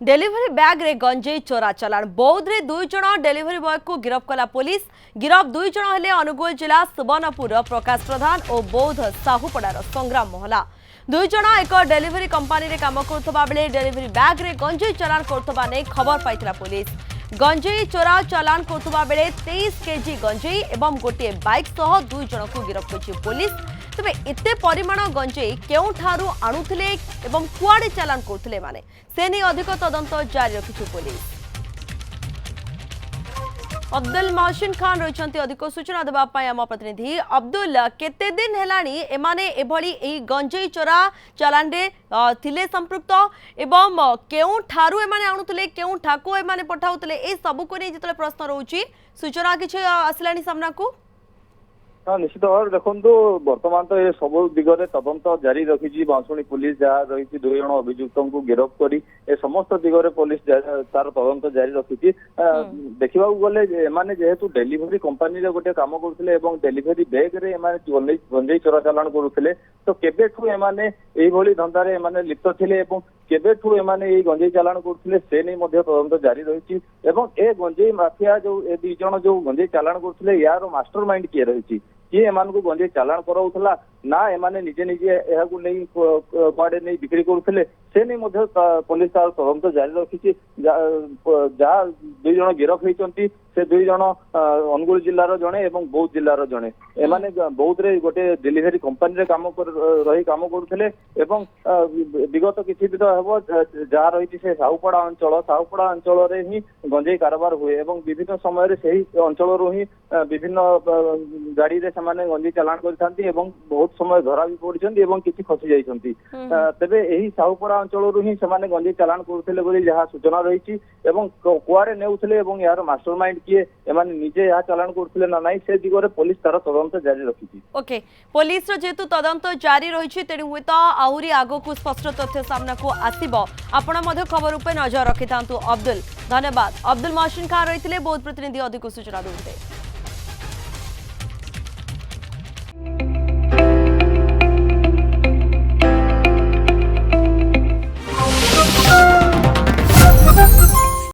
Delivery bag रे गंजेई चोरा चलाण बौद्ध रे 2 जण डेलीवरी बॉय को गिरफ्त कला पुलिस। गिरफ्त 2 जण हेले अनुगुल जिला सुवर्णपुर प्रकाश प्रधान और बौद्ध साहुपड़ार संग्राम महला। 2 जण एक डेलीवरी कंपनी रे काम करथबा बेले डेलीवरी बैग रे गंजेई चलाण करथबा नै खबर पाइतला पुलिस। गंजेई चोरा चलाण करथबा बेले 23 केजी गंजेई एवं गोटे बाइक सह 2 जण को गिरफ्त करछि पुलिस। तबे एते परिमाण गंजेई केउठारु आणुथिले एवं कुआडे चालान करथिले माने से नै अधिक तदंत जारी रखिछु पुलिस। अब्दुल मोहसिन खान रहिछन्ति अधिक सूचना देबा पय हम प्रतिनिधि। अब्दुल, केते दिन हेलानी एमाने एभली एही गंजेई चोरा चालान रे थिले संपृक्त एवं केउठारु एमाने आणुथिले केउठाको एमाने पठाउथिले ए सब को नै जतले प्रश्न रहउची सूचना किछ आसलानी सामना को? हाँ, निश्चित भाव देखो बर्तमान तो ये सब दिगरे तदंत जारी रखी बांसुणी पुलिस जहाँ रही 2 जण अभियुक्त को गिरफ्त करी ए समस्त दिगरे पुलिस तार तदंत जारी रखी। देखा गले एमाने जेहेतु डेलीवरी कंपनी रे गोटे काम करथिले एवं डेलीवरी बैग रे एमाने गंजेई चोरा चालान करुथिले तो केबेठु एमाने एई भली धंदारे एमाने लिप्त थिले एवं केबेठु एमाने एई गंजेई चालान करुथिले से नै मध्ये तदंत जारी रही एवं ए गंजेई माफिया जो ए 2 जण जो गंजेई चालान करुथिले यार मास्टरमाइंड किए रही किए एमान को गंजेई चालान कराउथला ना एमाने निजे निजे एहाकु नै कुआडे नै बिक्री करुथिले से नै मध्ये पुलिस तार तदंत जारी रखिछि। जा 2 जण गिरफ्त होइचंती से 2 जण अनुगुल जिल्लार जणे एवं बौद्ध जिल्लार जणे एमाने बौद्ध रे गोटे डेलीवरी कंपनी रे काम करुथिले एवं विगत किछि दिन हेबो जा रही से साहुपड़ा अंचल रे ही गंजेई कारोबार हुए एवं विभिन्न समय रे सेही अंचल रो ही विभिन्न गाड़ी रे समाने गंजेई चालान करथांती एवं बहुत समय धरा भी पड़छंती एवं किछि खसी जाइछंती। तबे एही साहुपड़ा अंचल रो ही समाने गंजेई चालान करथिले बोली जहा सूचना रहिछि एवं कुआरे नेउथिले एवं यार मास्टरमाइंड किए एमाने निजे या चालान करथिले ना नाही से दिगरे पुलिस तार तदंत जारी रखिछि। ओके, पुलिस रो जेतु तदंत जारी रहिछि तेणु हुए तो आहुरी आगो को स्पष्ट तथ्य सामना को आसीबो। आपण मध्ये खबर उपर नजर रखितांतु। अब्दुल, धन्यवाद। अब्दुल मोहसिन खान रहिथिले बौद्ध प्रतिनिधि अधिक सूचना देउते।